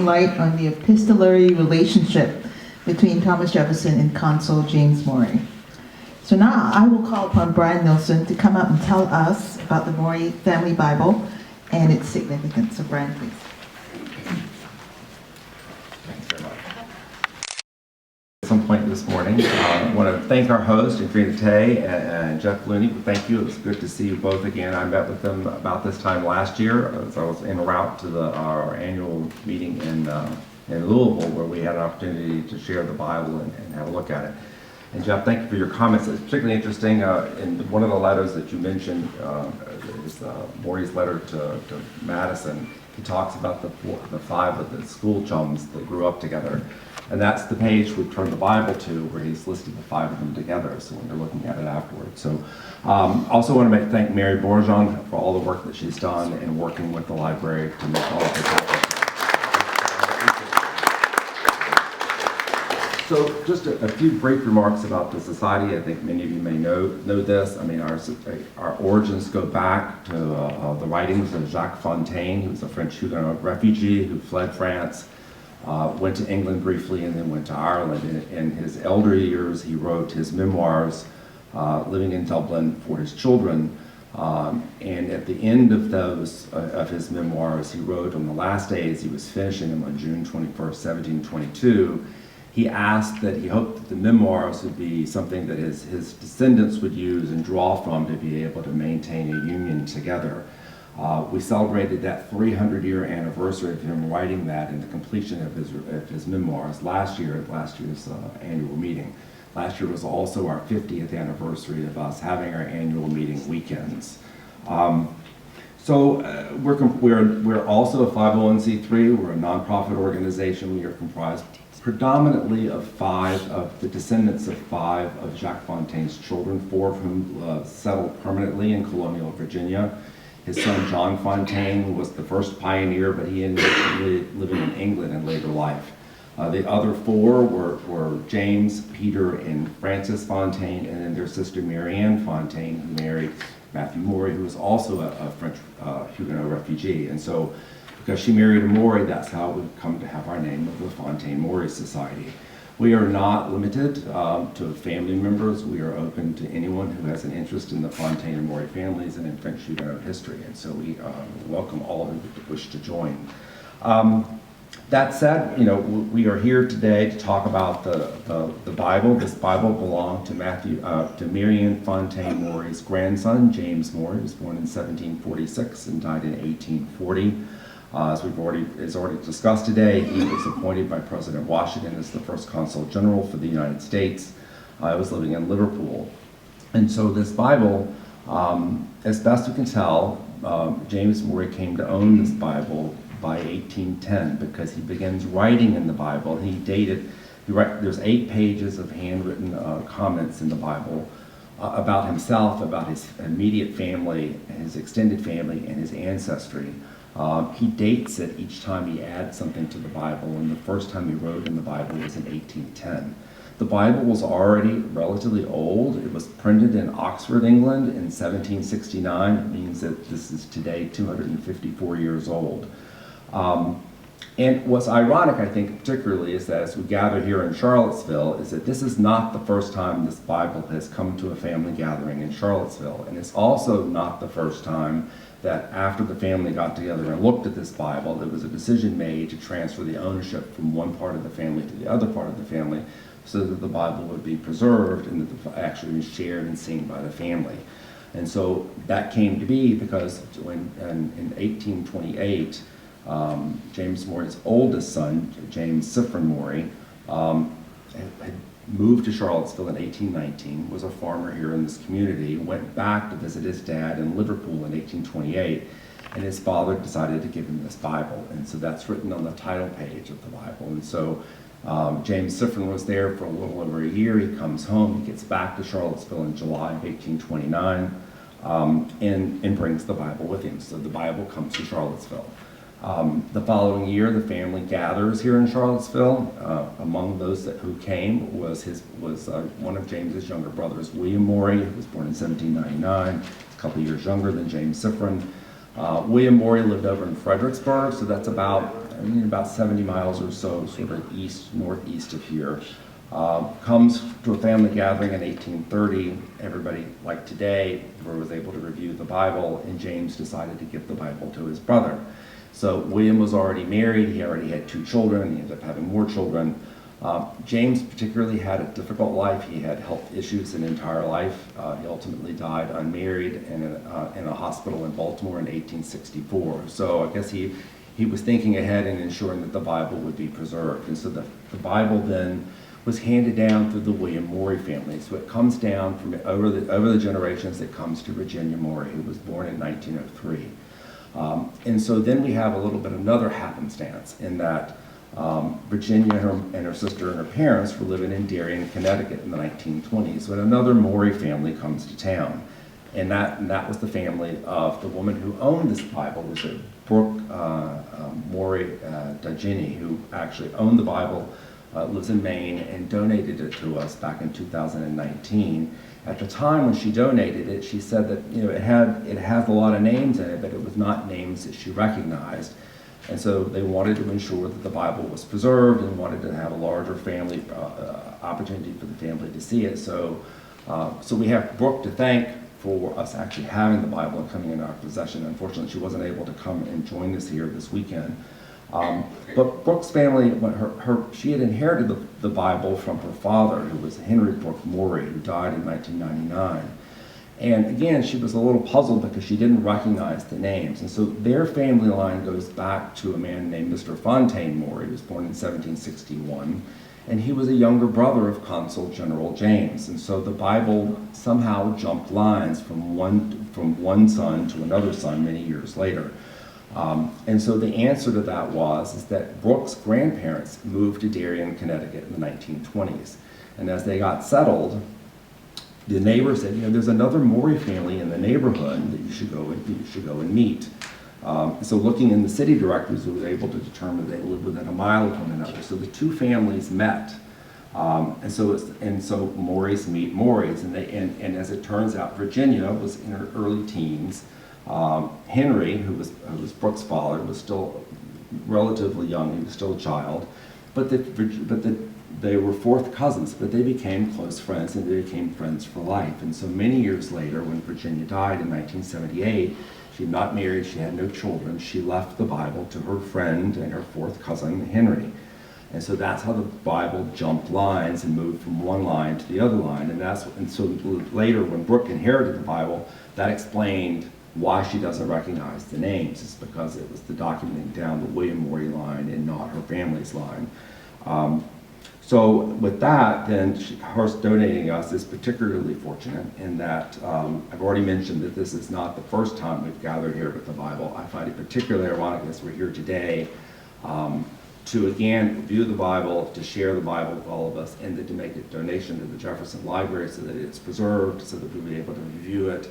shedding light on the epistolary relationship between Thomas Jefferson and Consul James Maury. So now I will call upon Brian Nilsson to come up and tell us about the Maury Family Bible and its significance. So Brian, please. Thanks very much. At some point this morning, I want to thank our host, Adriana Tay and Jeff Looney. Thank you. It was good to see you both again. I met with them about this time last year as I was en route to our annual meeting in Louisville, where we had an opportunity to share the Bible and have a look at it. And Jeff, thank you for your comments. It's particularly interesting in one of the letters that you mentioned, is Maury's letter to Madison. He talks about the five of the school chums that grew up together. And that's the page we turned the Bible to, where he's listed the five of them together, so when you're looking at it afterwards. So also want to thank Mary Bourgeon for all the work that she's done in working with the library to make all of this happen. So just a few brief remarks about the society. I think many of you may know this. I mean, our origins go back to the writings of Jacques Fontaine, who was a French Huguenot refugee who fled France, went to England briefly, and then went to Ireland. In his elder years, he wrote his memoirs, living in Dublin for his children. And at the end of his memoirs, he wrote on the last day as he was finishing them on June 21st, 1722, he asked that he hoped that the memoirs would be something that his descendants would use and draw from to be able to maintain a union together. We celebrated that 300-year anniversary of him writing that and the completion of his memoirs last year at last year's annual meeting. Last year was also our 50th anniversary of us having our annual meeting weekends. So we're also a 501c3. We're a nonprofit organization. We are comprised predominantly of the descendants of five of Jacques Fontaine's children, four of whom settled permanently in colonial Virginia. His son John Fontaine was the first pioneer, but he ended up living in England in later life. The other four were James, Peter, and Frances Fontaine, and then their sister Marianne Fontaine, who married Matthew Maury, who was also a French Huguenot refugee. And so, because she married a Maury, that's how we've come to have our name of the Fontaine Maury Society. We are not limited to family members. We are open to anyone who has an interest in the Fontaine and Maury families and in French Huguenot history. And so we welcome all who wish to join. That said, we are here today to talk about the Bible. This Bible belonged to Marianne Fontaine Maury's grandson, James Maury, who was born in 1746 and died in 1840. As already discussed today, he was appointed by President Washington as the first Consul General for the United States. I was living in Liverpool. And so this Bible, as best we can tell, James Maury came to own this Bible by 1810 because he begins writing in the Bible. There's 8 pages of handwritten comments in the Bible about himself, about his immediate family, his extended family, and his ancestry. He dates it each time he adds something to the Bible, and the first time he wrote in the Bible was in 1810. The Bible was already relatively old. It was printed in Oxford, England in 1769. It means that this is today 254 years old. And what's ironic, I think, particularly, is that as we gather here in Charlottesville, is that this is not the first time this Bible has come to a family gathering in Charlottesville. And it's also not the first time that after the family got together and looked at this Bible, there was a decision made to transfer the ownership from one part of the family to the other part of the family so that the Bible would be preserved and that it actually be shared and seen by the family. And so that came to be because in 1828, James Maury's oldest son, James Siffrin Maury, had moved to Charlottesville in 1819, was a farmer here in this community, went back to visit his dad in Liverpool in 1828, and his father decided to give him this Bible. And so that's written on the title page of the Bible. And so James Siffrin was there for a little over a year. He comes home, he gets back to Charlottesville in July of 1829, and brings the Bible with him. So the Bible comes to Charlottesville. The following year, the family gathers here in Charlottesville. Among those who came was one of James's younger brothers, William Maury, who was born in 1799, a couple years younger than James Siffrin. William Maury lived over in Fredericksburg, so that's about about 70 miles or so, sort of northeast of here. Comes to a family gathering in 1830. Everybody, like today, was able to review the Bible, and James decided to give the Bible to his brother. So William was already married. He already had 2 children. He ended up having more children. James particularly had a difficult life. He had health issues an entire life. He ultimately died unmarried in a hospital in Baltimore in 1864. So I guess he was thinking ahead and ensuring that the Bible would be preserved. And so the Bible then was handed down through the William Maury family. So it comes down from over the generations. It comes to Virginia Maury, who was born in 1903. And so then we have a little bit of another happenstance in that Virginia and her sister and her parents were living in Darien, Connecticut in the 1920s when another Maury family comes to town. And that was the family of the woman who owned this Bible, was a Brooke Maury Dagini, who actually owned the Bible, lives in Maine, and donated it to us back in 2019. At the time when she donated it, she said that it has a lot of names in it, but it was not names that she recognized. And so they wanted to ensure that the Bible was preserved and wanted to have a larger family opportunity for the family to see it. So we have Brooke to thank for us actually having the Bible and coming into our possession. Unfortunately, she wasn't able to come and join us here this weekend. But Brooke's family, she had inherited the Bible from her father, who was Henry Brooke Maury, who died in 1999. And again, she was a little puzzled because she didn't recognize the names. And so their family line goes back to a man named Mr. Fontaine Maury, who was born in 1761. And he was a younger brother of Consul General James. And so the Bible somehow jumped lines from one son to another son many years later. And so the answer to that is that Brooke's grandparents moved to Darien, Connecticut in the 1920s. And as they got settled, the neighbor said, there's another Maury family in the neighborhood that you should go and meet. So looking in the city directories, we were able to determine they lived within a mile of one another. So the 2 families met. And so Maury's meet Maury's. And as it turns out, Virginia was in her early teens. Henry, who was Brooke's father, was still relatively young. He was still a child. But they were 4th cousins, but they became close friends, and they became friends for life. And so many years later, when Virginia died in 1978, she had not married, she had no children, she left the Bible to her friend and her 4th cousin, Henry. And so that's how the Bible jumped lines and moved from one line to the other line. And so later, when Brooke inherited the Bible, that explained why she doesn't recognize the names. It's because it was the documenting down the William Maury line and not her family's line. So with that, then her donating us is particularly fortunate in that I've already mentioned that this is not the first time we've gathered here with the Bible. I find it particularly ironic as we're here today to again review the Bible, to share the Bible with all of us, and then to make a donation to the Jefferson Library so that it's preserved, so that we'll be able to review it.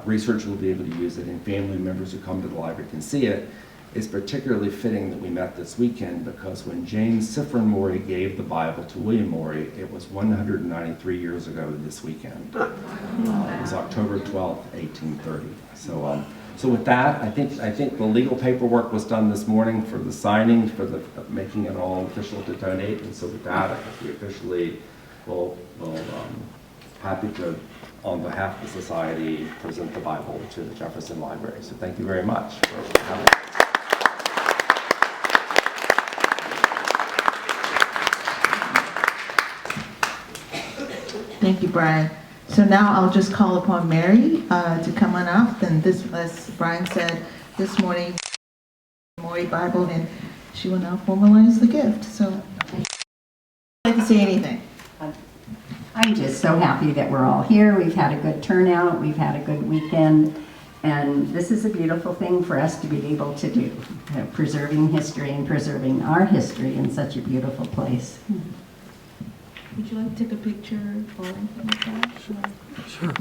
Researchers will be able to use it, and family members who come to the library can see it. It's particularly fitting that we met this weekend because when James Jefferson Maury gave the Bible to William Maury, it was 193 years ago this weekend. It was October 12th, 1830. So with that, I think the legal paperwork was done this morning for the signing, for the making it all official to donate. And so with that, I think we officially will happy to, on behalf of the society, present the Bible to the Jefferson Library. So thank you very much for having me. Thank you, Brian. So now I'll just call upon Mary to come on up. And this, as Brian said, this morning, Maury Bible, and she will now formalize the gift. So, would you like to say anything? I'm just so happy that we're all here. We've had a good turnout. We've had a good weekend. And this is a beautiful thing for us to be able to do, preserving history and preserving our history in such a beautiful place. Would you like to take a picture or anything like that? Sure.